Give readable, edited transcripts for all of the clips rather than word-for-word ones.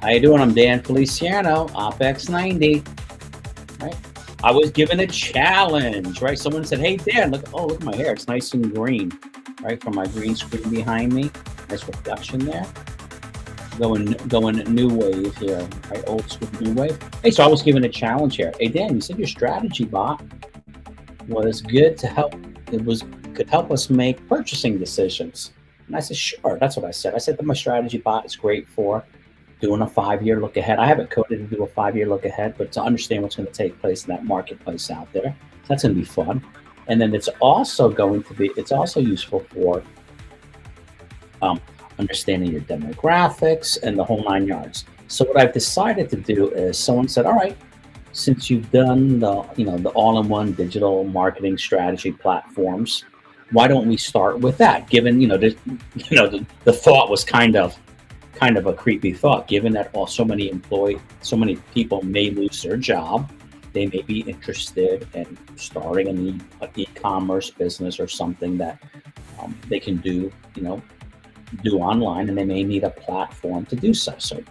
How you doing? I'm Dan Feliciano, OpEx 90, right? I was given a challenge, right? Someone said, hey, Dan, look, oh, look at my hair. It's nice and green, right? From my green screen behind me. Nice reflection there. Going new wave here, right? Old school new wave. Hey, so I was given a challenge here. Hey, Dan, you said your strategy bot was good to help. Could help us make purchasing decisions. And I said, sure. That's what I said. I said that my strategy bot is great for doing a 5-year look ahead. I haven't coded to do a 5-year look ahead, but to understand what's going to take place in that marketplace out there. That's going to be fun. And then it's also useful for understanding your demographics and the whole 9 yards. So what I've decided to do is, someone said, all right, since you've done the all-in-one digital marketing strategy platforms, why don't we start with that? Given the thought was kind of a creepy thought, given that so many people may lose their job. They may be interested in starting an e-commerce business or something that they can do online, and they may need a platform to do so. So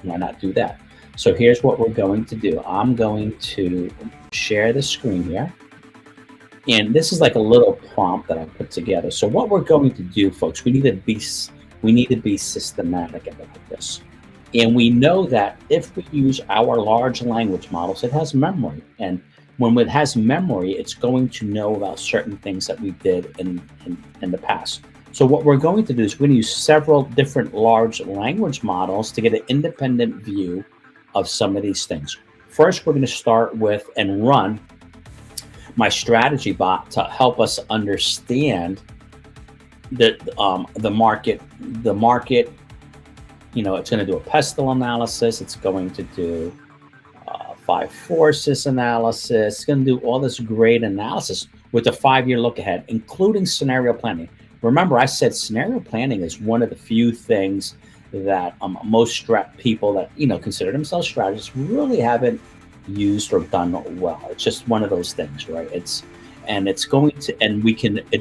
why not do that? So here's what we're going to do. I'm going to share the screen here. And this is like a little prompt that I put together. So what we're going to do, folks, we need to be systematic about this. And we know that if we use our large language models, it has memory. And when it has memory, it's going to know about certain things that we did in the past. So what we're going to do is we're going to use several different large language models to get an independent view of some of these things. First, we're going to start with and run my strategy bot to help us understand the market. It's going to do a pestle analysis. It's going to do 5 forces analysis. It's going to do all this great analysis with a 5-year look ahead, including scenario planning. Remember, I said scenario planning is one of the few things that most people that consider themselves strategists really haven't used or done well. It's just one of those things, right? It's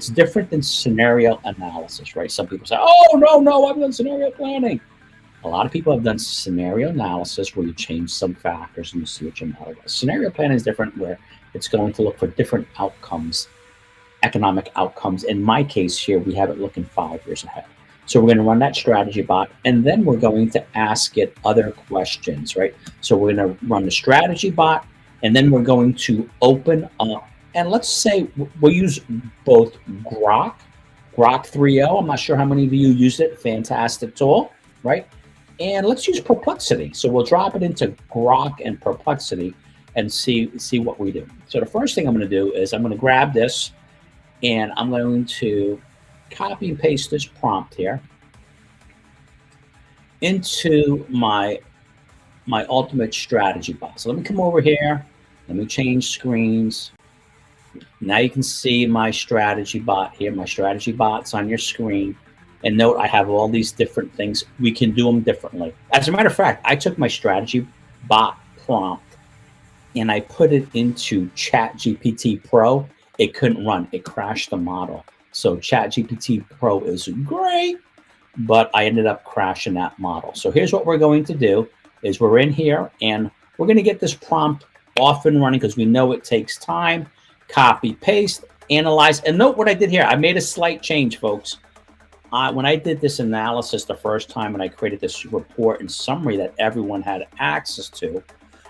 different than scenario analysis, right? Some people say, oh, no, I've done scenario planning. A lot of people have done scenario analysis where you change some factors and you see what your model does. Scenario planning is different, where it's going to look for different outcomes, economic outcomes. In my case here, we have it looking 5 years ahead. So we're going to run that strategy bot, and then we're going to ask it other questions, right? So we're going to run the strategy bot, and then we're going to open up, and let's say we'll use both Grok 3.0. I'm not sure how many of you use it. Fantastic tool, right? And let's use Perplexity. So we'll drop it into Grok and Perplexity and see what we do. So the first thing I'm going to do is I'm going to grab this, and I'm going to copy and paste this prompt here into my ultimate strategy bot. So let me come over here. Let me change screens. Now you can see my strategy bot here. My strategy bot's on your screen. And note, I have all these different things. We can do them differently. As a matter of fact, I took my strategy bot prompt and I put it into ChatGPT Pro. It couldn't run. It crashed the model. So ChatGPT Pro is great, but I ended up crashing that model. So here's what we're going to do is we're in here and we're going to get this prompt off and running because we know it takes time. Copy, paste, analyze. And note what I did here. I made a slight change, folks. When I did this analysis the first time and I created this report and summary that everyone had access to,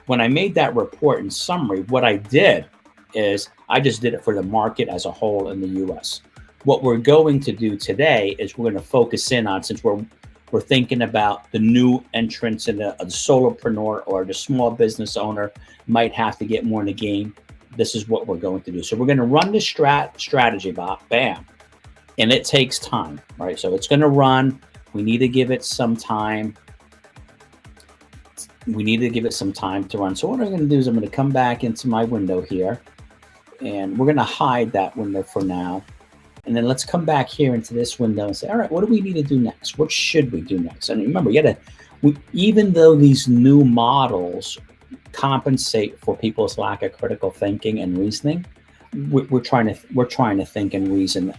when I made that report and summary, what I did is I just did it for the market as a whole in the US. What we're going to do today is we're going to focus in on, since we're thinking about the new entrants and the solopreneur or the small business owner might have to get more in the game. This is what we're going to do. So we're going to run this strategy bot, bam, and it takes time, right? So it's going to run. We need to give it some time. To run. So what I'm going to do is I'm going to come back into my window here, and we're going to hide that window for now. And then let's come back here into this window and say, all right, what do we need to do next? What should we do next? And remember, even though these new models compensate for people's lack of critical thinking and reasoning, we're trying to think and reason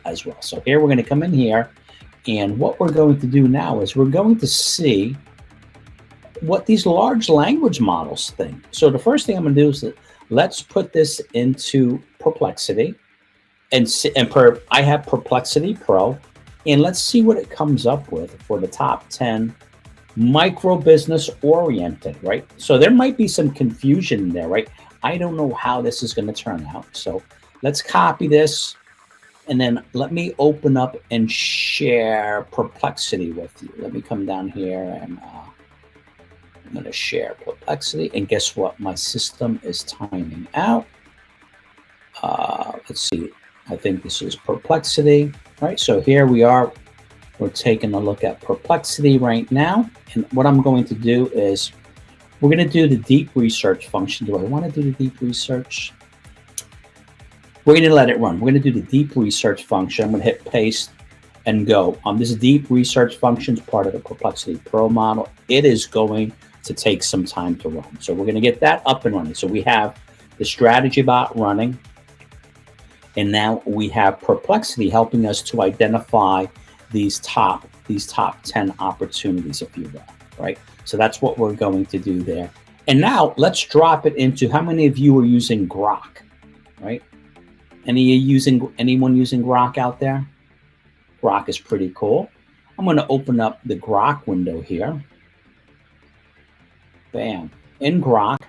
as well. So here we're going to come in here, and what we're going to do now is we're going to see what these large language models think. So the first thing I'm going to do is let's put this into Perplexity, and I have Perplexity Pro, and let's see what it comes up with for the top 10 micro business oriented, right? So there might be some confusion there, right? I don't know how this is going to turn out. So let's copy this, and then let me open up and share Perplexity with you. Let me come down here, and I'm going to share Perplexity, and guess what? My system is timing out. Let's see. I think this is Perplexity, right? So here we are. We're taking a look at Perplexity right now. And what I'm going to do is we're going to do the deep research function. Do I want to do the deep research? We're going to let it run. We're going to do the deep research function. I'm going to hit paste and go. This deep research function is part of the Perplexity Pro model. It is going to take some time to run. So we're going to get that up and running. So we have the strategy bot running. And now we have Perplexity helping us to identify these top 10 opportunities, if you will, right? So that's what we're going to do there. And now let's drop it into, how many of you are using Grok, right? Anyone using Grok out there? Grok is pretty cool. I'm going to open up the Grok window here. Bam, in Grok.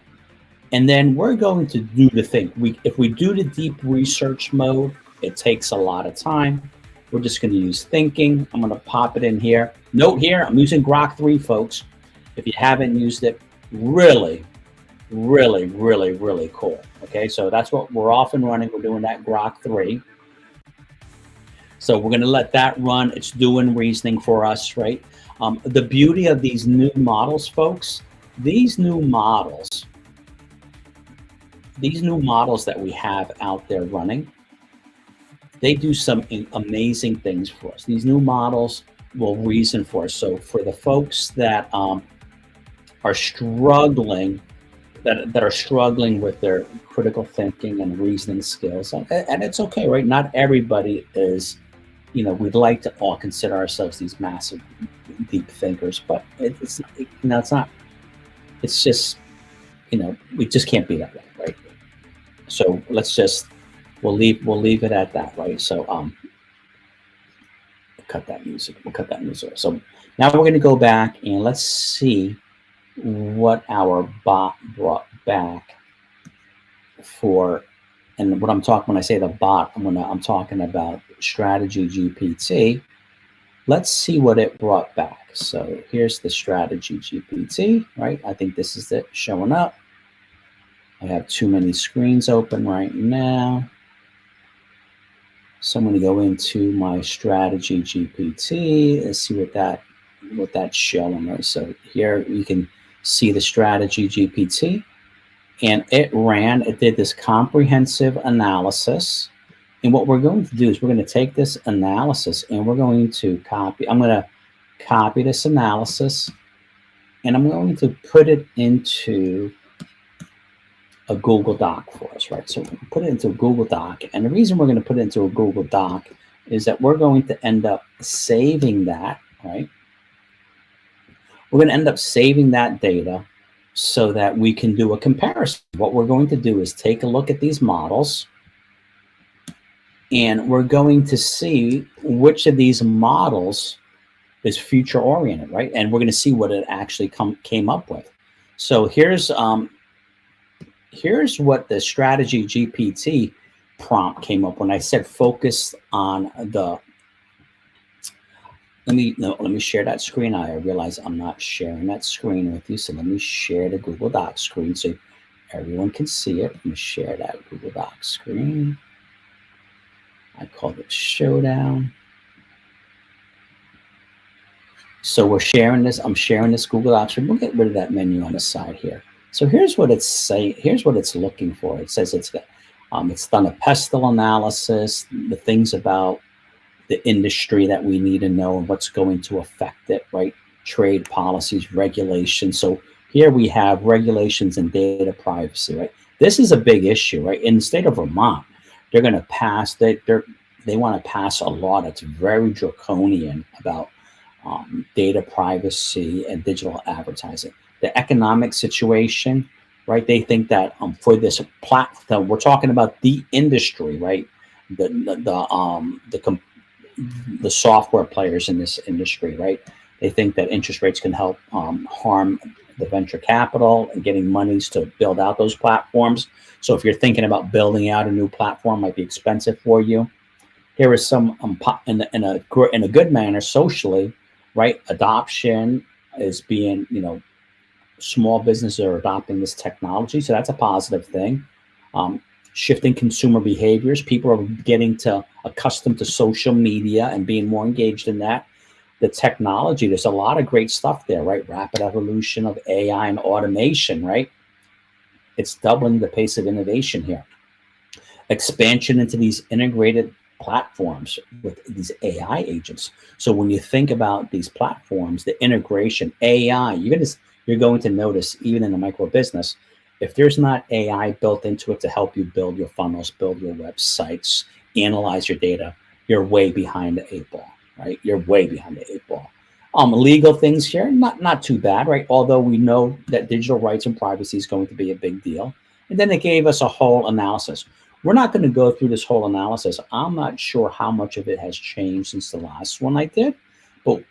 And then we're going to do the thing. If we do the deep research mode, it takes a lot of time. We're just going to use thinking. I'm going to pop it in here. Note here, I'm using Grok 3, folks. If you haven't used it, really, really, really, really cool. Okay, so that's what we're off and running. We're doing that Grok 3. So we're going to let that run. It's doing reasoning for us, right? The beauty of these new models, folks, these new models that we have out there running, they do some amazing things for us. These new models will reason for us. So for the folks that are struggling, that are struggling with their critical thinking and reasoning skills, and it's okay, right? Not everybody is, we'd like to all consider ourselves these massive, deep thinkers, but it's not. It's just, we just can't be that way, right? So we'll leave it at that, right? So we'll cut that music. So now we're going to go back and let's see what our bot brought back for. And what I'm talking, when I say the bot, I'm talking about Strategy GPT. Let's see what it brought back. So here's the Strategy GPT, right? I think this is it showing up. I have too many screens open right now. So I'm going to go into my Strategy GPT. Let's see what that's showing, right? So here you can see the Strategy GPT, and it did this comprehensive analysis. And what we're going to do is we're going to take this analysis and we're going to I'm going to copy this analysis, and I'm going to put it into a Google Doc for us, right? So we put it into a Google Doc. And the reason we're going to put it into a Google Doc is that we're going to end up saving that, right? We're going to end up saving that data so that we can do a comparison. What we're going to do is take a look at these models, and we're going to see which of these models is future oriented, right? And we're going to see what it actually came up with. So here's what the Strategy GPT prompt came up when I said focus on the. Let me share that screen. I realize I'm not sharing that screen with you, so let me share the Google Docs screen so everyone can see it. Let me share that Google Docs screen. I called it Showdown. So we're sharing this. I'm sharing this Google Docs screen. We'll get rid of that menu on the side here. So here's what it's saying. Here's what it's looking for. It says it's done a pestle analysis, the things about the industry that we need to know and what's going to affect it, right? Trade policies, regulations. So here we have regulations and data privacy, right? This is a big issue, right? In the state of Vermont, they're going to pass. They want to pass a law that's very draconian about data privacy and digital advertising. the economic situation, right? They think that for this platform, we're talking about the industry, right? The software players in this industry, right? They think that interest rates can help harm the venture capital and getting monies to build out those platforms. So if you're thinking about building out a new platform, might be expensive for you. Here is some in a good manner socially, right? Adoption is being, small businesses are adopting this technology, so that's a positive thing. Shifting consumer behaviors, people are getting accustomed to social media and being more engaged in that. The technology, there's a lot of great stuff there, right? Rapid evolution of AI and automation, right? It's doubling the pace of innovation here. Expansion into these integrated platforms with these AI agents. So when you think about these platforms, the integration, AI, you're going to notice even in a micro business, if there's not AI built into it to help you build your funnels, build your websites, analyze your data, you're way behind the 8 ball, right? You're way behind the 8 ball. Legal things here, not too bad, right? Although we know that digital rights and privacy is going to be a big deal. And then it gave us a whole analysis. We're not going to go through this whole analysis. I'm not sure how much of it has changed since the last one I did. But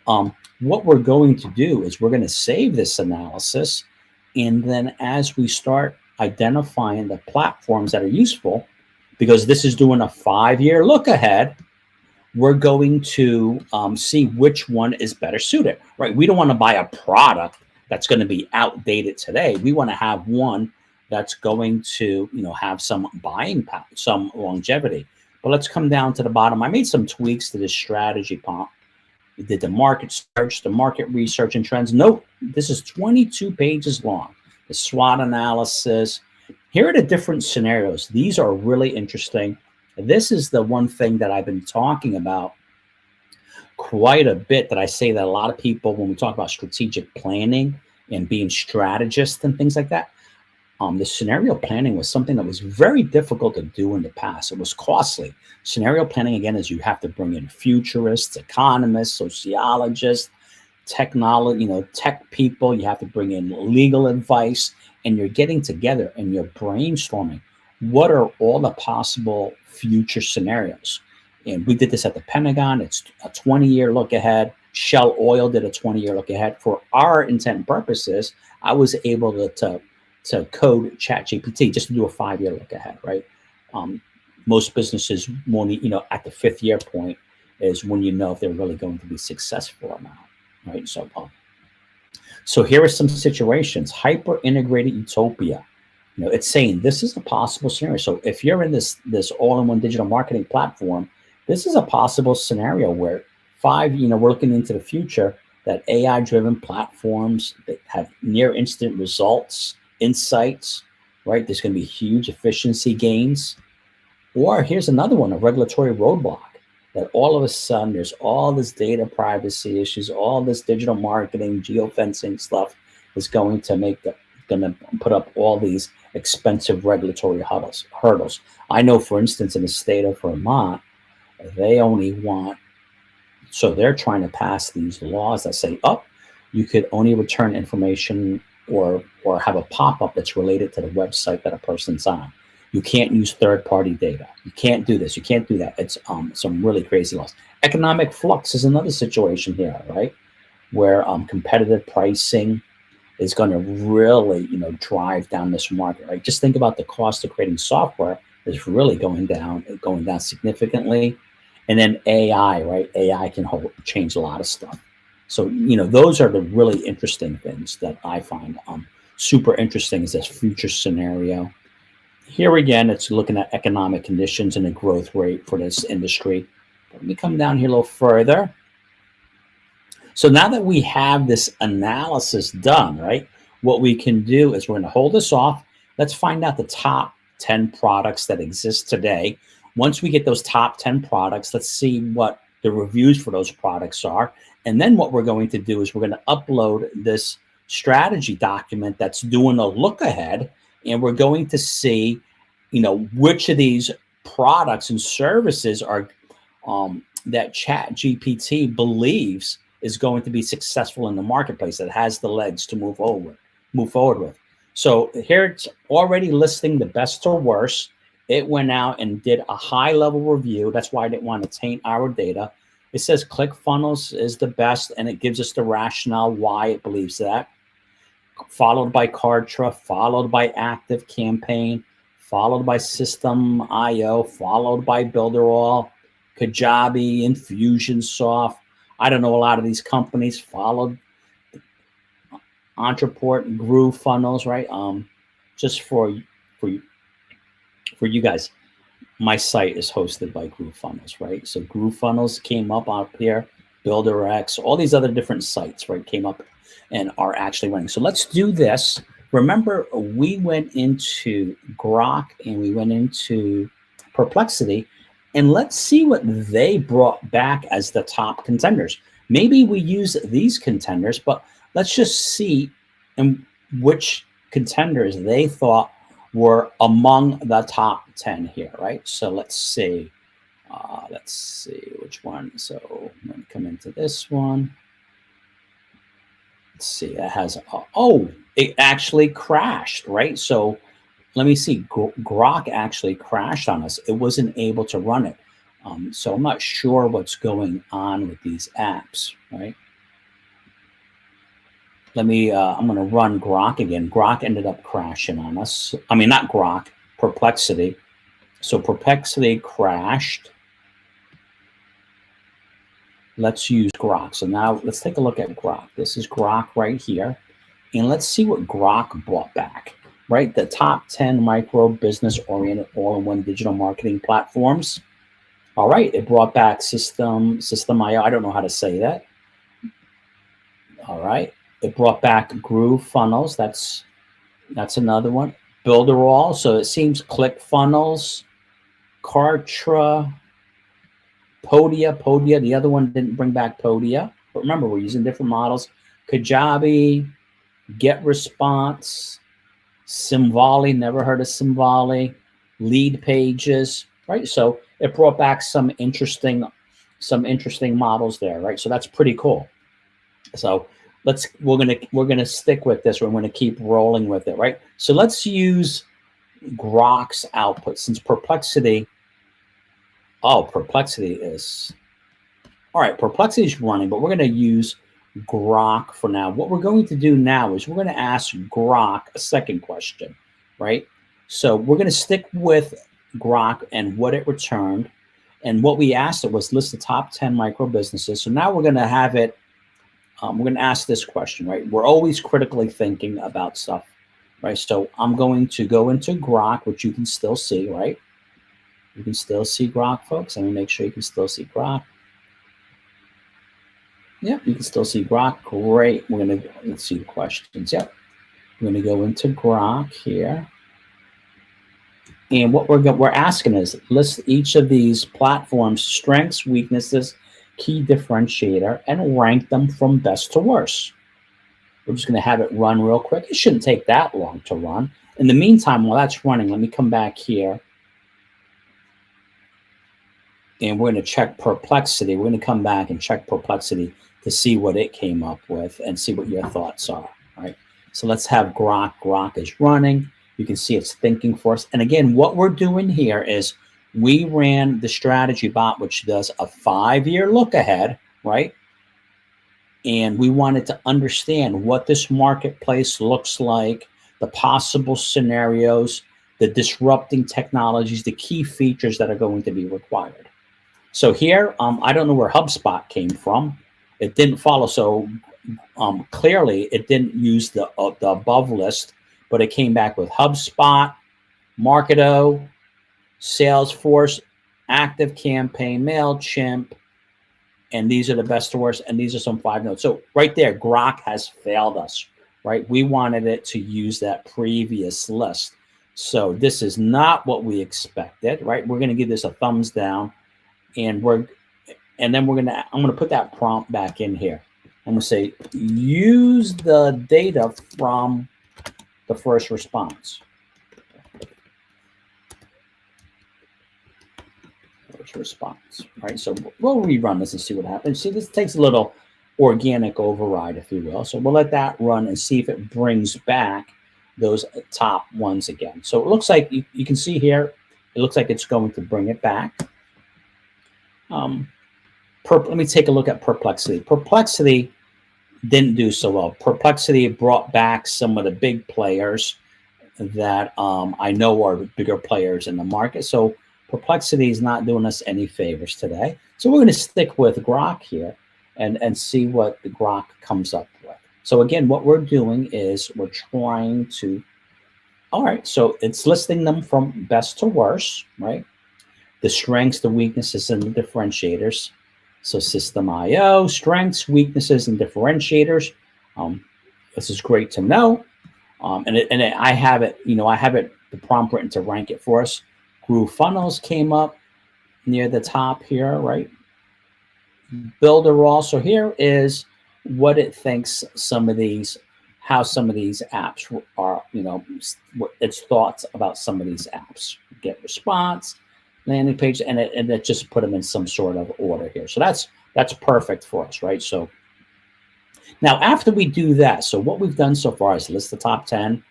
what we're going to do is we're going to save this analysis. And then as we start identifying the platforms that are useful, because this is doing a 5-year look ahead, we're going to see which one is better suited, right? We don't want to buy a product that's going to be outdated today. We want to have one that's going to, have some buying power, some longevity. But let's come down to the bottom. I made some tweaks to this strategy prompt. We did the market search, the market research and trends. Note, this is 22 pages long. The SWOT analysis. Here are the different scenarios. These are really interesting. This is the one thing that I've been talking about quite a bit, that I say that a lot of people, when we talk about strategic planning and being strategists and things like that, the scenario planning was something that was very difficult to do in the past. It was costly. Scenario planning, again, is you have to bring in futurists, economists, sociologists, technology, tech people. You have to bring in legal advice, and you're getting together and you're brainstorming. What are all the possible future scenarios? And we did this at the Pentagon. It's a 20-year look ahead. Shell Oil did a 20-year look ahead. For our intent and purposes, I was able to code ChatGPT just to do a 5-year look ahead, right? Most businesses won't, at the 5th year point is when you know if they're really going to be successful or not, right? So here are some situations. Hyper integrated utopia. It's saying this is a possible scenario. So if you're in this all-in-one digital marketing platform, this is a possible scenario where we're looking into the future, that AI-driven platforms that have near instant results, insights, right? There's going to be huge efficiency gains. Or here's another one, a regulatory roadblock, that all of a sudden there's all this data privacy issues, all this digital marketing, geofencing stuff is going to put up all these expensive regulatory hurdles. I know, for instance, in the state of Vermont, they're trying to pass these laws that say, you could only return information or have a pop-up that's related to the website that a person's on. You can't use third-party data. You can't do this. You can't do that. It's some really crazy laws. Economic flux is another situation here, right? Where competitive pricing is going to really, drive down this market, right? Just think about the cost of creating software is really going down significantly. And then AI, right? AI can change a lot of stuff. So, those are the really interesting things that I find super interesting, is this future scenario. Here again, it's looking at economic conditions and the growth rate for this industry. Let me come down here a little further. So now that we have this analysis done, right, what we can do is we're going to hold this off. Let's find out the top 10 products that exist today. Once we get those top 10 products, let's see what the reviews for those products are. And then what we're going to do is we're going to upload this strategy document that's doing a look ahead. And we're going to see, which of these products and services are that ChatGPT believes is going to be successful in the marketplace, that has the legs to move over. move forward with. So here it's already listing the best or worst. It went out and did a high level review. That's why I didn't want to taint our data. It says ClickFunnels is the best, and it gives us the rationale why it believes that. Followed by Kartra, followed by ActiveCampaign, followed by System.io, followed by Builderall, Kajabi, Infusionsoft. I don't know a lot of these companies. Followed Entreport, GrooveFunnels, right? Just for you guys, my site is hosted by GrooveFunnels, right? So GrooveFunnels came up here, BuilderX, all these other different sites, right, came up and are actually running. So let's do this. Remember, we went into Grok and we went into Perplexity, and let's see what they brought back as the top contenders. Maybe we use these contenders, but let's just see in which contenders they thought were among the top 10 here, right? So let's see which one. So I'm going to come into this one. Let's see, that has, oh, it actually crashed, right? So let me see, Grok actually crashed on us. It wasn't able to run it. So I'm not sure what's going on with these apps, right? Let me, I'm going to run Grok again. Grok ended up crashing on us. I mean, not Grok, Perplexity. So Perplexity crashed. Let's use Grok. So now let's take a look at Grok. This is Grok right here. And let's see what Grok brought back, right? The top 10 micro business oriented all-in-one digital marketing platforms. All right, it brought back System.io. I don't know how to say that. All right, it brought back GrooveFunnels. That's another one. Builderall. So it seems ClickFunnels, Kartra, Podia. The other one didn't bring back Podia. But remember, we're using different models. Kajabi, GetResponse, Simvali. Never heard of Simvali. Lead Pages. Right. So it brought back some interesting models there. Right. So that's pretty cool. So we're gonna stick with this. We're going to keep rolling with it. Right. So let's use Grok's output since Perplexity. Oh, Perplexity is, all right, Perplexity is running, but we're going to use Grok for now. What we're going to do now is we're going to ask Grok a second question, right? So we're going to stick with Grok and what it returned. And what we asked it was list the top 10 micro businesses. So now we're going to have it, we're going to ask this question, right? We're always critically thinking about stuff, right? So I'm going to go into Grok, which you can still see, right? You can still see Grok, folks. Let me make sure you can still see Grok. Yep, you can still see Grok. Great. Let's see the questions. Yep. We're going to go into Grok here. And what we're asking is list each of these platforms' strengths, weaknesses, key differentiator, and rank them from best to worst. We're just going to have it run real quick. It shouldn't take that long to run. In the meantime, while that's running, let me come back here. And we're going to check Perplexity. We're going to come back and check Perplexity to see what it came up with and see what your thoughts are, right? So let's have Grok. Grok is running. You can see it's thinking for us. And again, what we're doing here is we ran the strategy bot, which does a 5-year look ahead, right? And we wanted to understand what this marketplace looks like, the possible scenarios, the disrupting technologies, the key features that are going to be required. So here, I don't know where HubSpot came from. It didn't follow. So clearly, it didn't use the above list, but it came back with HubSpot, Marketo, Salesforce, ActiveCampaign, MailChimp, and these are the best to worst, and these are some 5 notes. So right there, Grok has failed us, right? We wanted it to use that previous list. So this is not what we expected, right? We're going to give this a thumbs down. And then I'm going to put that prompt back in here. I'm going to say, use the data from the first response. First response, right? So we'll rerun this and see what happens. See, this takes a little organic override, if you will. So we'll let that run and see if it brings back those top ones again. So it looks like you can see here, it looks like it's going to bring it back. Let me take a look at Perplexity. Perplexity didn't do so well. Perplexity brought back some of the big players that I know are bigger players in the market. So Perplexity is not doing us any favors today. So we're going to stick with Grok here and see what the Grok comes up with. So again, what we're doing is we're trying to, all right, so it's listing them from best to worst, right? The strengths, the weaknesses, and the differentiators. So System IO, strengths, weaknesses, and differentiators. This is great to know. I have it, the prompt written to rank it for us. GrooveFunnels came up near the top here, right? Builderall. So here is what it thinks how some of these apps are, its thoughts about some of these apps. GetResponse, landing page, and it just put them in some sort of order here. So that's perfect for us, right? So now after we do that, so what we've done so far is list the top 10,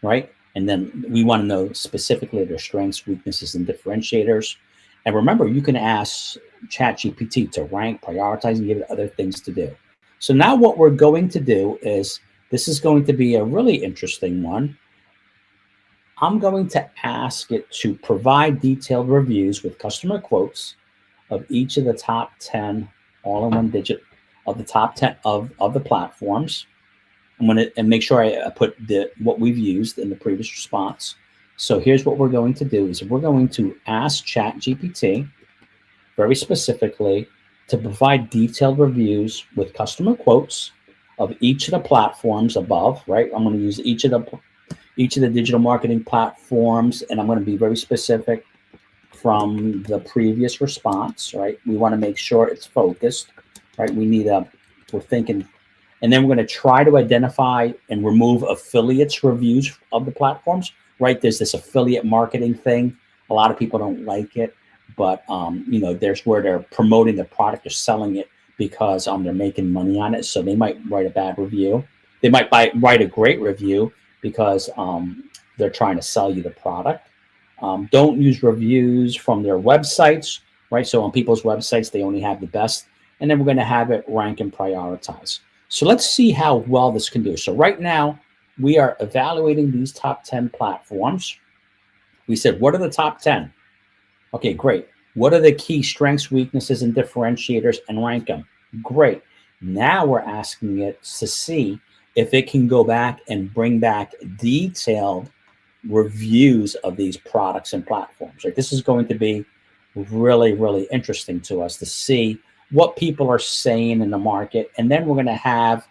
right? And then we want to know specifically their strengths, weaknesses, and differentiators. And remember, you can ask ChatGPT to rank, prioritize, and give it other things to do. So now what we're going to do is, this is going to be a really interesting one. I'm going to ask it to provide detailed reviews with customer quotes of each of the top 10 all-in-one digit of the top 10 of the platforms. I'm going to make sure I put what we've used in the previous response. So here's what we're going to do is we're going to ask ChatGPT very specifically to provide detailed reviews with customer quotes of each of the platforms above, right? I'm going to use each of the digital marketing platforms, and I'm going to be very specific from the previous response, right? We want to make sure it's focused, right? We're thinking, and then we're going to try to identify and remove affiliates reviews of the platforms, right? There's this affiliate marketing thing. A lot of people don't like it, but there's where they're promoting the product or selling it because they're making money on it. So they might write a bad review. They might write a great review because they're trying to sell you the product. Don't use reviews from their websites, right? So on people's websites, they only have the best. And then we're going to have it rank and prioritize. So let's see how well this can do. So right now, we are evaluating these top 10 platforms. We said, what are the top 10? Okay, great. What are the key strengths, weaknesses, and differentiators, and rank them? Great. Now we're asking it to see if it can go back and bring back detailed reviews of these products and platforms. Right? This is going to be really, really interesting to us to see what people are saying in the market. And then we'll have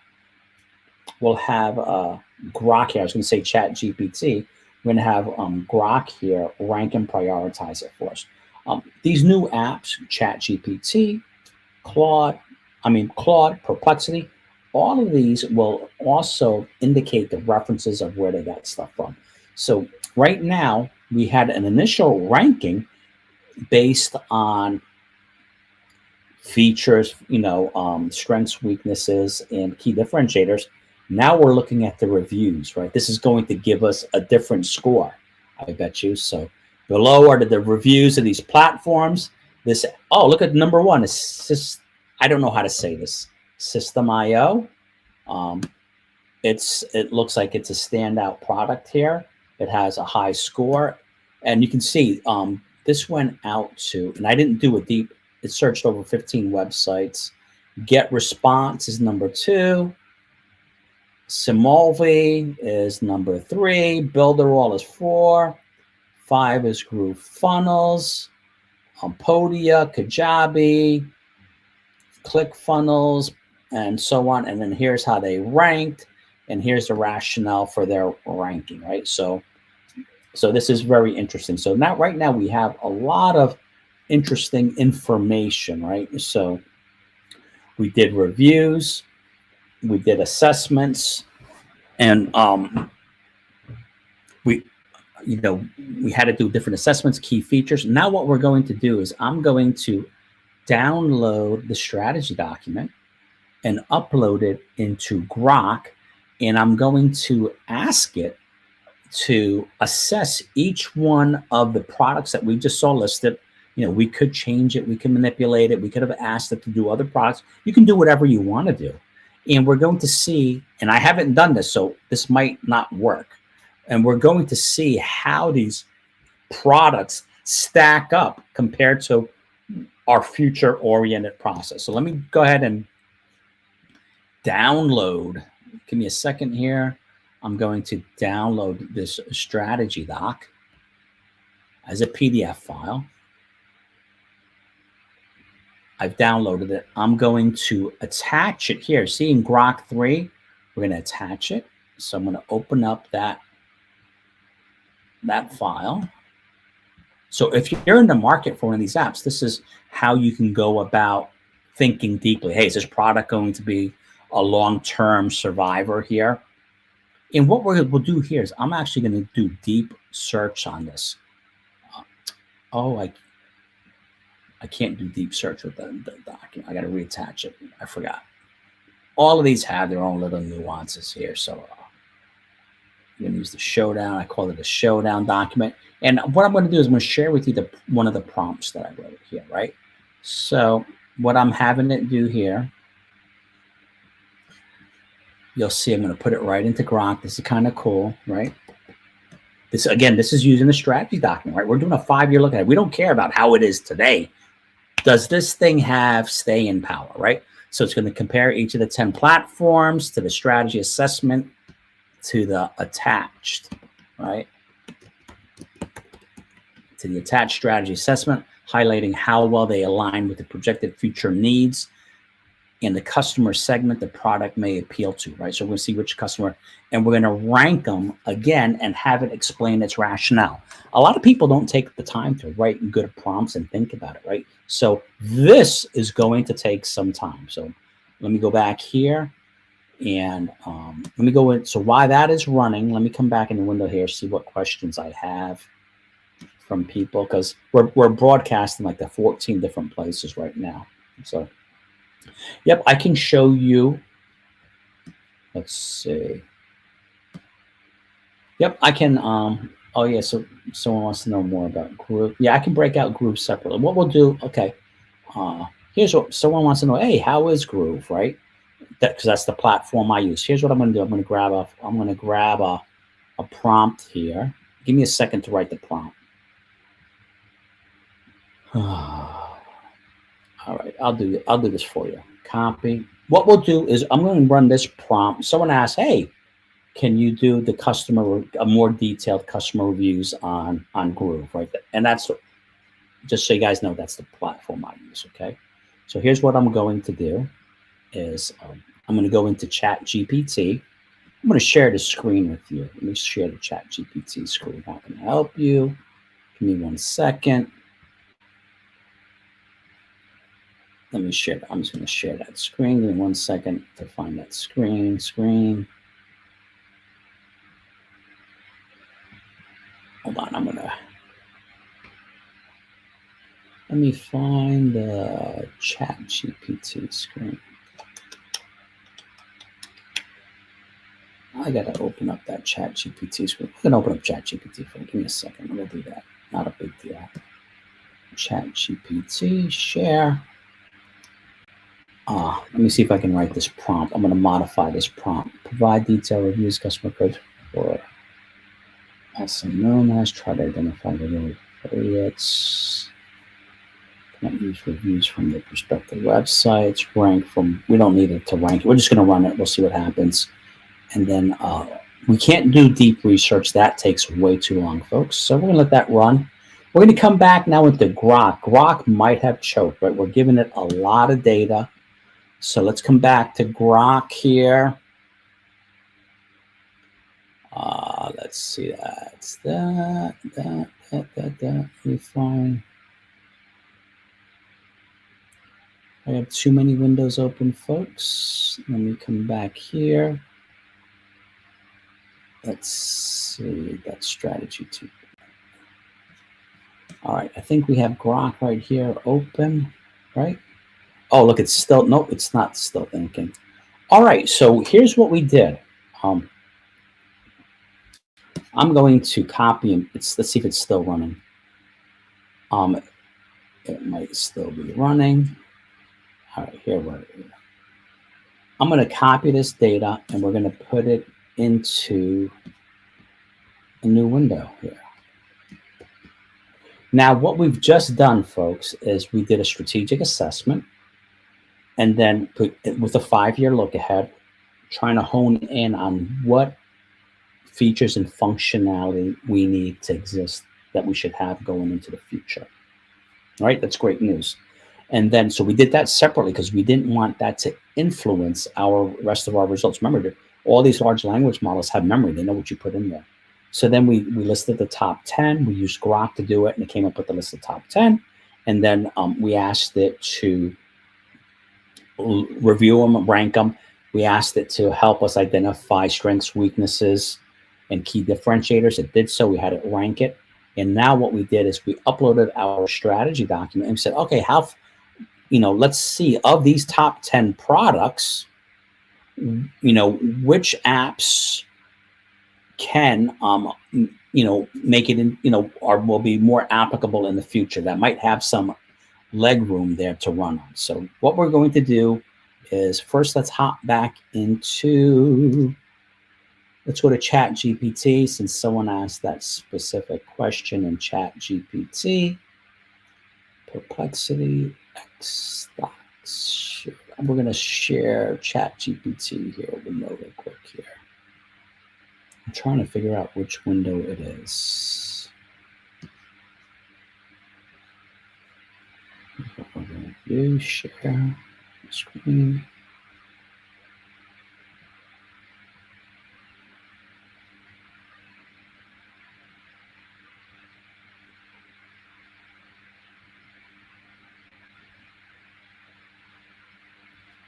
Grok here. I was going to say ChatGPT. We're going to have Grok here rank and prioritize it for us. These new apps, ChatGPT, Claude, Perplexity, all of these will also indicate the references of where they got stuff from. So right now, we had an initial ranking based on features, strengths, weaknesses, and key differentiators. Now we're looking at the reviews, right? This is going to give us a different score, I bet you. So below are the reviews of these platforms. Look at number one. I don't know how to say this. System IO. It looks like it's a standout product here. It has a high score, and you can see this went out to, and I didn't do a deep. It searched over 15 websites. GetResponse is number 2. Simulvi is number 3. Builderall is 4. 5 is GrooveFunnels. Podia, Kajabi, ClickFunnels, and so on. And then here's how they ranked, and here's the rationale for their ranking, right? So this is very interesting. So right now we have a lot of interesting information, right? So we did reviews, we did assessments, and we had to do different assessments, key features. Now what we're going to do is I'm going to download the strategy document, and upload it into Grok, and I'm going to ask it to assess each one of the products that we just saw listed. You know, we could change it, we can manipulate it, we could have asked it to do other products. You can do whatever you want to do. And we're going to see, and I haven't done this, so this might not work. And we're going to see how these products stack up compared to our future oriented process. So let me go ahead and download. Give me a second here. I'm going to download this strategy doc as a PDF file. I've downloaded it. I'm going to attach it here. See, in Grok 3, we're going to attach it. So I'm going to open up that file. So if you're in the market for one of these apps, this is how you can go about thinking deeply. Hey, is this product going to be a long-term survivor here? And what we'll do here is I'm actually going to do deep search on this. Oh, I can't do deep search with the document. I got to reattach it. I forgot. All of these have their own little nuances here. So I'm going to use the Showdown. I call it a Showdown document. And what I'm going to do is I'm going to share with you one of the prompts that I wrote here, right? So what I'm having it do here, you'll see I'm going to put it right into Grok. This is kind of cool, right? This, again, this is using the strategy document, right? We're doing a 5-year look at it. We don't care about how it is today. Does this thing have staying power, right? So it's going to compare each of the 10 platforms to the strategy assessment to the attached, right? To the attached strategy assessment, highlighting how well they align with the projected future needs and the customer segment the product may appeal to, right? So we're going to see which customer, and we're going to rank them again and have it explain its rationale. A lot of people don't take the time to write good prompts and think about it, right? So this is going to take some time. So let me go back here and let me go in. So while that is running, let me come back in the window here, see what questions I have from people, because we're broadcasting like the 14 different places right now. So yep, I can show you. Let's see. Yep, I can. Oh yeah, so someone wants to know more about Groove. Yeah, I can break out Groove separately. What we'll do, okay. Here's what someone wants to know. Hey, how is Groove, right? Because that's the platform I use. Here's what I'm going to do. I'm going to grab a prompt here. Give me a second to write the prompt. All right, I'll do this for you. Copy. What we'll do is I'm going to run this prompt. Someone asked, hey, can you do the more detailed customer reviews on Groove, right? And that's, just so you guys know, that's the platform I use, okay? So here's what I'm going to do is I'm going to go into ChatGPT. I'm going to share the screen with you. Let me share the ChatGPT screen. How can I help you? Give me 1 second. Let me share. I'm just going to share that screen. Give me 1 second to find that screen. Hold on. Let me find the ChatGPT screen. I got to open up that ChatGPT screen. I'm going to open up ChatGPT for you. Give me a second. I'm going to do that. Not a big deal. ChatGPT, share. Let me see if I can write this prompt. I'm going to modify this prompt. Provide detailed reviews, customer codes for also known as. Try to identify the real affiliates. Can't use reviews from the prospective websites. Rank from. We don't need it to rank. We're just going to run it. We'll see what happens. And then we can't do deep research. That takes way too long, folks. So we're going to let that run. We're going to come back now into Grok. Grok might have choked, right? We're giving it a lot of data. So let's come back to Grok here. Let's see. That's that. Let me find. I have too many windows open, folks. Let me come back here. Let's see. That's strategy 2. All right. I think we have Grok right here open, right? Oh, look, it's still, nope, it's not still thinking. All right, so here's what we did. I'm going to copy and let's see if it's still running. It might still be running. All right, here we're. I'm going to copy this data and we're going to put it into a new window here. Now, what we've just done, folks, is we did a strategic assessment and then put with a 5-year look ahead, trying to hone in on what features and functionality we need to exist that we should have going into the future. All right, that's great news. And then, so we did that separately because we didn't want that to influence our rest of our results. Remember, all these large language models have memory. They know what you put in there. So then we listed the top 10. We used Grok to do it, and it came up with the list of top 10. And then we asked it to review them, rank them. We asked it to help us identify strengths, weaknesses, and key differentiators. It did so. We had it rank it. And now what we did is we uploaded our strategy document and said, okay, let's see, of these top 10 products, which apps can, make it in, or will be more applicable in the future that might have some leg room there to run on. So what we're going to do is first, let's hop back into, let's go to ChatGPT since someone asked that specific question in ChatGPT. Perplexity X stocks. We're going to share ChatGPT here window real quick here. I'm trying to figure out which window it is. We're going to do share screen.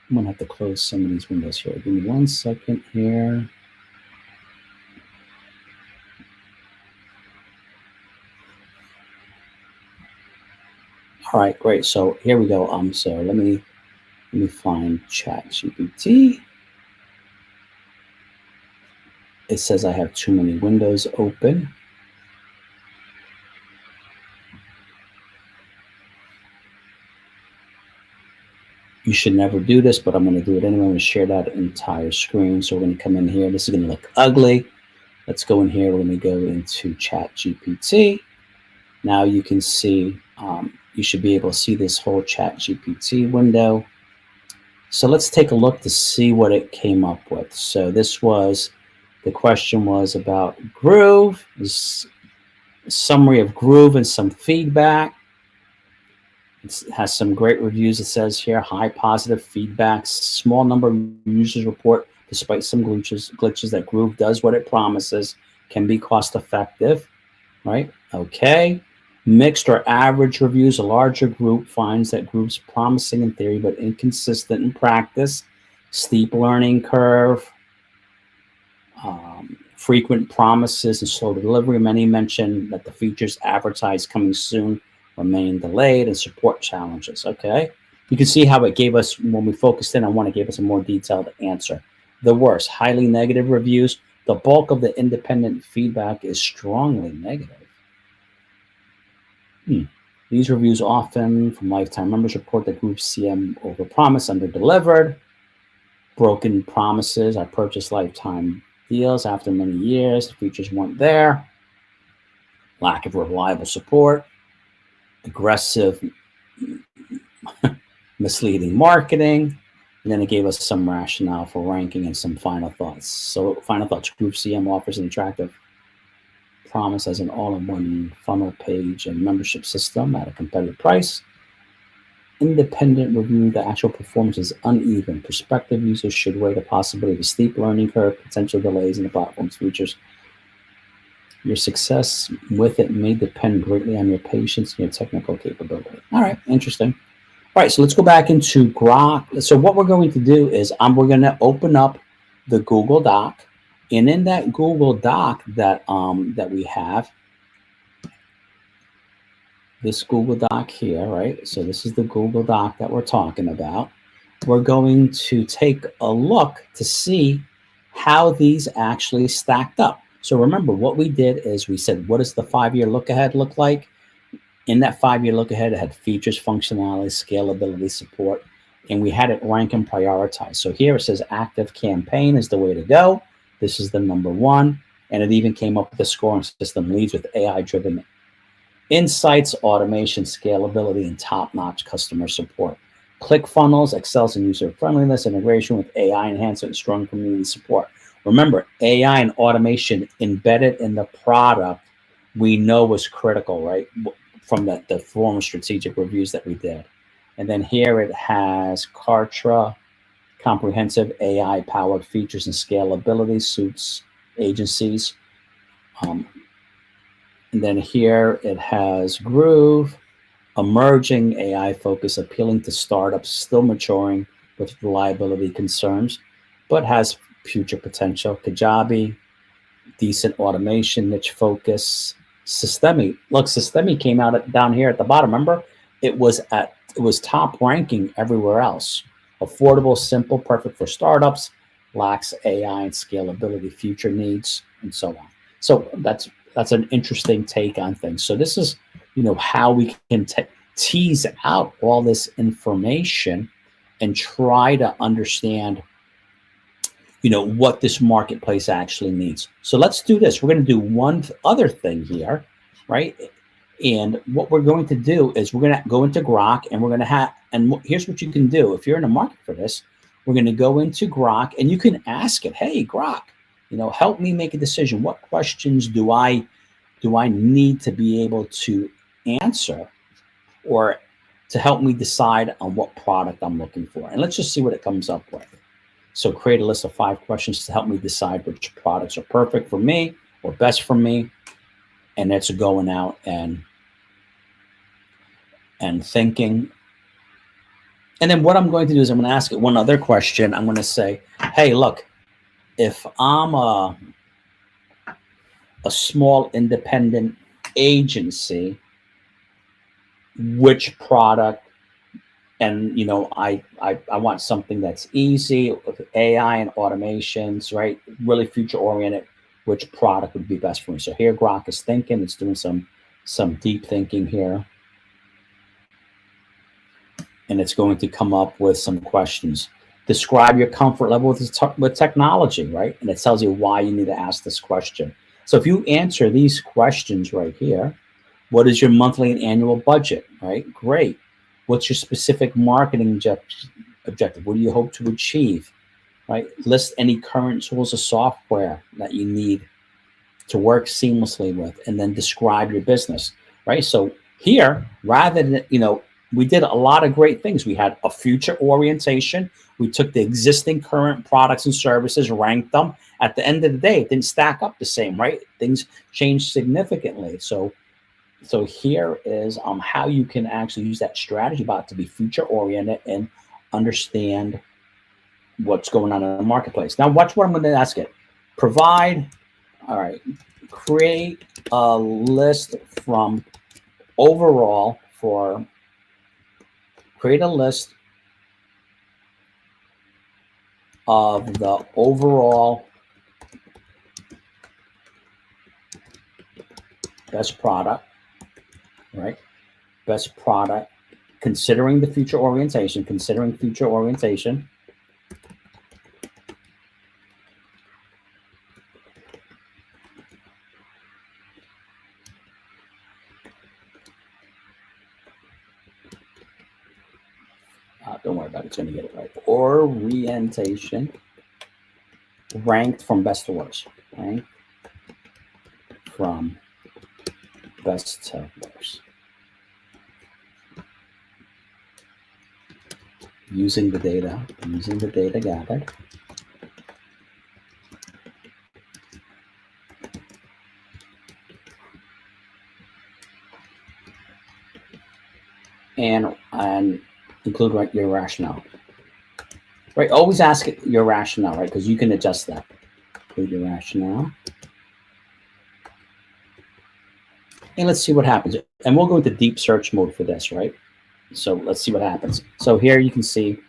I'm going to have to close some of these windows here. Give me 1 second here. All right, great. So here we go. So let me find ChatGPT. It says I have too many windows open. You should never do this, but I'm going to do it anyway. I'm going to share that entire screen. So we're going to come in here. This is going to look ugly. Let's go in here. We're going to go into ChatGPT. Now you can see, you should be able to see this whole ChatGPT window. So let's take a look to see what it came up with. So this was, the question was about Groove, this summary of Groove and some feedback. It has some great reviews. It says here, high positive feedback, small number of users report, despite some glitches that Groove does what it promises, can be cost effective, right? Okay. Mixed or average reviews, a larger group finds that Groove's promising in theory, but inconsistent in practice. Steep learning curve, frequent promises and slow delivery. Many mention that the features advertised coming soon remain delayed, and support challenges. Okay, you can see how it gave us, when we focused in on one, it gave us a more detailed answer. The worst, highly negative reviews. The bulk of the independent feedback is strongly negative. These reviews often from lifetime members report that Groove.cm overpromised, under-delivered, broken promises. I purchased lifetime deals after many years. The features weren't there. Lack of reliable support. Aggressive, misleading marketing. And then it gave us some rationale for ranking and some final thoughts. So final thoughts, Groove.cm offers an attractive promise as an all-in-one funnel page and membership system at a competitive price. Independent review, the actual performance is uneven. Prospective users should weigh the possibility of a steep learning curve, potential delays in the platform's features. Your success with it may depend greatly on your patience and your technical capability. All right, interesting. All right, so let's go back into Grok. So what we're going to do is we're going to open up the Google Doc, and in that Google Doc that that we have, this Google Doc here, right? So this is the Google Doc that we're talking about. We're going to take a look to see how these actually stacked up. So remember, what we did is we said, what does the 5-year look ahead look like? In that 5-year look ahead, it had features, functionality, scalability, support, and we had it rank and prioritize. So here it says ActiveCampaign is the way to go. This is the #1, and it even came up with a scoring system, leads with AI-driven insights, automation, scalability, and top-notch customer support. ClickFunnels excels in user friendliness, integration with AI enhancement, and strong community support. Remember, AI and automation embedded in the product we know was critical, right? From the former strategic reviews that we did. And then here it has Kartra, comprehensive AI-powered features and scalability, suits agencies. And then here it has Groove, emerging AI focus, appealing to startups, still maturing with reliability concerns, but has future potential. Kajabi, decent automation, niche focus. Systemi, look, Systemi came out down here at the bottom. Remember, it was top ranking everywhere else. Affordable, simple, perfect for startups, lacks AI and scalability, future needs, and so on. So that's an interesting take on things. So this is, how we can tease out all this information and try to understand what this marketplace actually needs. So let's do this. We're going to do one other thing here, right? And what we're going to do is we're going to go into Grok, and we're going to and here's what you can do. If you're in the market for this, we're going to go into Grok, and you can ask it, hey, Grok, help me make a decision. What questions do I need to be able to answer, or to help me decide on what product I'm looking for? And let's just see what it comes up with. So create a list of 5 questions to help me decide which products are perfect for me or best for me. And it's going out and thinking. And then what I'm going to do is I'm going to ask it one other question. I'm going to say, hey, look, if I'm a small independent agency, which product, and I want something that's easy with AI and automations, right? Really future oriented. Which product would be best for me? So here Grok is thinking. It's doing some deep thinking here, and it's going to come up with some questions. Describe your comfort level with technology, right? And it tells you why you need to ask this question. So if you answer these questions right here, what is your monthly and annual budget, right? Great. What's your specific marketing objective? What do you hope to achieve, right? List any current tools of software that you need to work seamlessly with, and then describe your business, right? So here, rather than, we did a lot of great things. We had a future orientation. We took the existing current products and services, ranked them. At the end of the day, it didn't stack up the same, right? Things changed significantly. So here is how you can actually use that strategy bot to be future oriented and understand what's going on in the marketplace. Now watch what I'm going to ask it. Create a list from overall for, create a list of the overall best product, right? Best product, considering future orientation. Don't worry about it. It's going to get it right. Orientation, ranked from best to worst. Ranked from best to worst. Using the data gathered. And include your rationale. Right, always ask it your rationale, right? Because you can adjust that. Include your rationale. And let's see what happens. And we'll go into deep search mode for this, right? So let's see what happens. So here you can see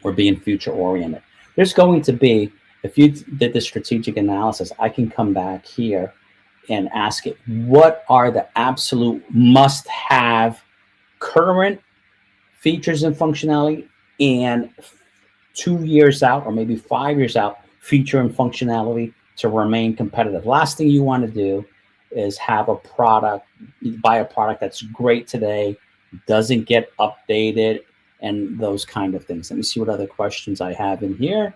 we're being future oriented. There's going to be, if you did the strategic analysis, I can come back here and ask it, what are the absolute must have current features and functionality, and 2 years out or maybe 5 years out, feature and functionality to remain competitive. Last thing you want to do is have a product, buy a product that's great today, doesn't get updated, and those kind of things. Let me see what other questions I have in here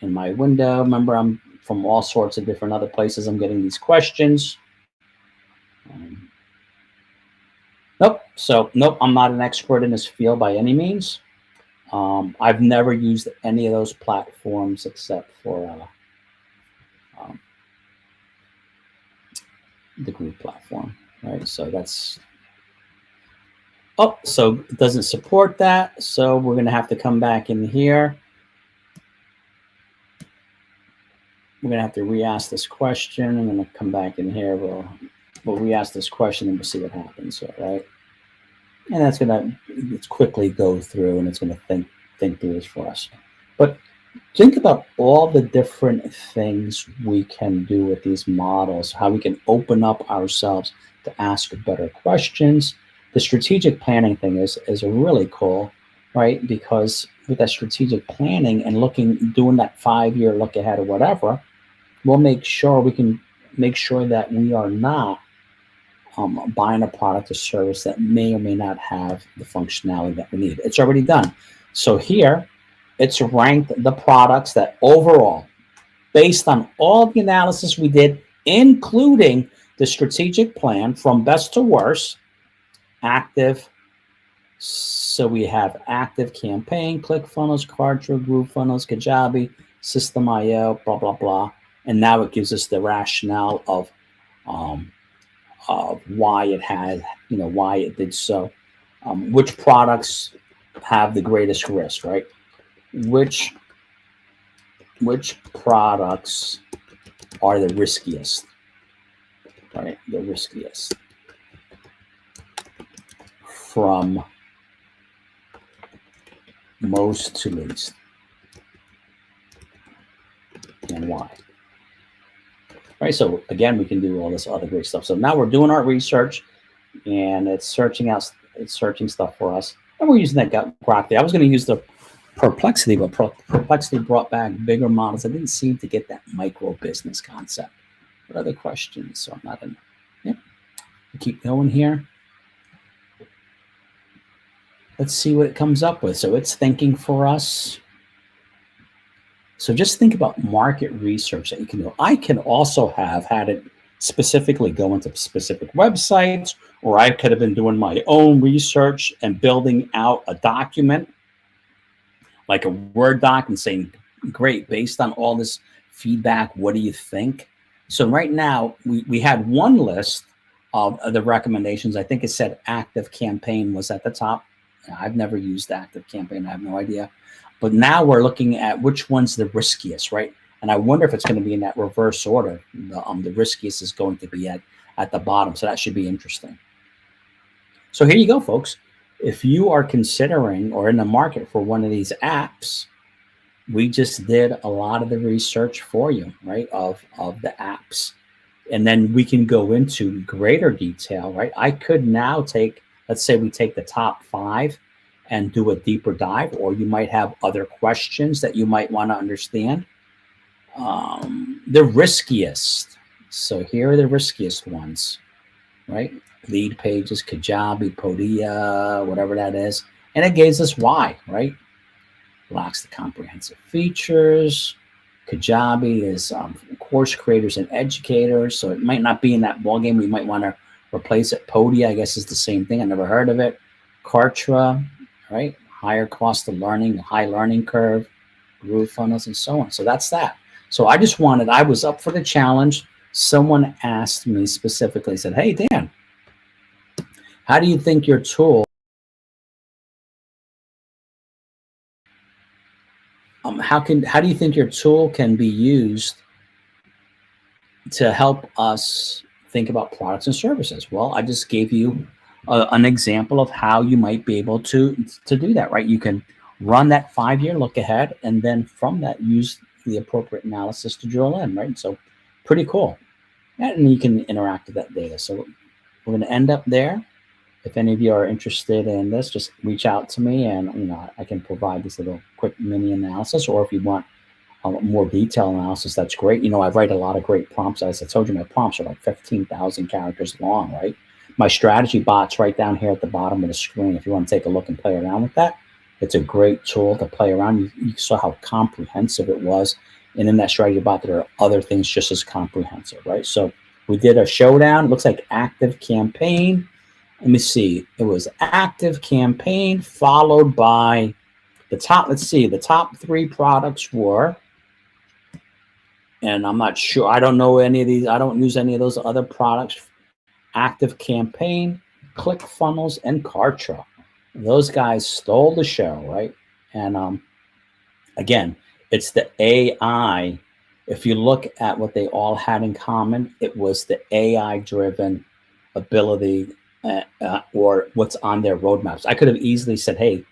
in my window. Remember, I'm from all sorts of different other places. I'm getting these questions. Nope. So nope, I'm not an expert in this field by any means. I've never used any of those platforms except for the Groove platform, right? So that's, oh, so it doesn't support that. So we're going to have to come back in here. We're going to have to re-ask this question. I'm going to come back in here. We'll re-ask this question and we'll see what happens, all right? And that's going to quickly go through and it's going to think through this for us. But think about all the different things we can do with these models, how we can open up ourselves to ask better questions. The strategic planning thing is really cool, right? Because with that strategic planning and doing that 5-year look ahead or whatever, we'll make sure we can make sure that we are not buying a product or service that may or may not have the functionality that we need. It's already done. So here, it's ranked the products that overall, based on all the analysis we did, including the strategic plan from best to worst, active. So we have ActiveCampaign, ClickFunnels, Kartra, GrooveFunnels, Kajabi, System.io, blah, blah, blah. And now it gives us the rationale of why it had, why it did so. Which products have the greatest risk, right? Which products are the riskiest, right? The riskiest from most to least, and why. Right, so again, we can do all this other great stuff. So now we're doing our research, and it's searching stuff for us, and we're using that Grok there. I was going to use the Perplexity, but Perplexity brought back bigger models. I didn't seem to get that micro business concept. What other questions? So I'm not in. Yep. Keep going here. Let's see what it comes up with. So it's thinking for us. So just think about market research that you can do. I can also have had it specifically go into specific websites, or I could have been doing my own research and building out a document, like a Word doc, and saying, great, based on all this feedback, what do you think? So right now, we had one list of the recommendations. I think it said ActiveCampaign was at the top. I've never used ActiveCampaign. I have no idea. But now we're looking at which one's the riskiest, right? And I wonder if it's going to be in that reverse order. The riskiest is going to be at the bottom. So that should be interesting. So here you go, folks. If you are considering or in the market for one of these apps, we just did a lot of the research for you, right, of the apps. And then we can go into greater detail, right? I could now take, let's say we take the top 5 and do a deeper dive, or you might have other questions that you might want to understand. The riskiest. So here are the riskiest ones, right? Lead pages, Kajabi, Podia, whatever that is. And it gives us why, right? Lacks the comprehensive features. Kajabi is course creators and educators. So it might not be in that ballgame. We might want to replace it. Podia, I guess, is the same thing. I never heard of it. Kartra, right? Higher cost of learning, high learning curve, GrooveFunnels, and so on. So that's that. So I was up for the challenge. Someone asked me specifically, said, hey, Dan, how do you think your tool, how do you think your tool can be used to help us think about products and services. Well, I just gave you an example of how you might be able to do that, right? You can run that 5-year look ahead, and then from that, use the appropriate analysis to drill in, right? So pretty cool. And you can interact with that data. So we're going to end up there. If any of you are interested in this, just reach out to me, and I can provide this little quick mini analysis. Or if you want more detailed analysis, that's great. I write a lot of great prompts. As I told you, my prompts are like 15,000 characters long, right? My strategy bot's right down here at the bottom of the screen. If you want to take a look and play around with that, it's a great tool to play around. You saw how comprehensive it was. And in that strategy bot, there are other things just as comprehensive, right? So we did a showdown. It looks like ActiveCampaign. Let me see. It was ActiveCampaign followed by the top. Let's see. The top 3 products were, and I'm not sure. I don't know any of these. I don't use any of those other products. ActiveCampaign, ClickFunnels, and Kartra. Those guys stole the show, right? And again, it's the AI. If you look at what they all had in common, it was the AI-driven ability or what's on their roadmaps. I could have easily said, hey,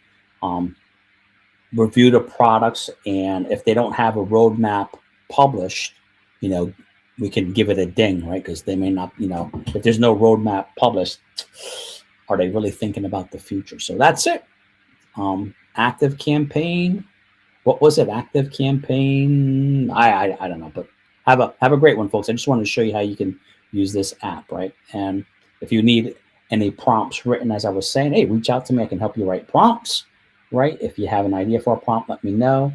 review the products, and if they don't have a roadmap published, we can give it a ding, right? Because they may not, if there's no roadmap published, are they really thinking about the future? So that's it. ActiveCampaign. What was it? ActiveCampaign. I don't know, but have a great one, folks. I just wanted to show you how you can use this app, right? And if you need any prompts written, as I was saying, hey, reach out to me. I can help you write prompts, right? If you have an idea for a prompt, let me know.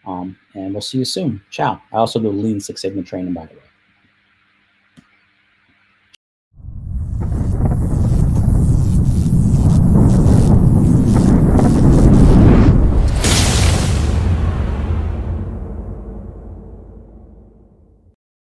And we'll see you soon. Ciao. I also do Lean Six Sigma training, by the way.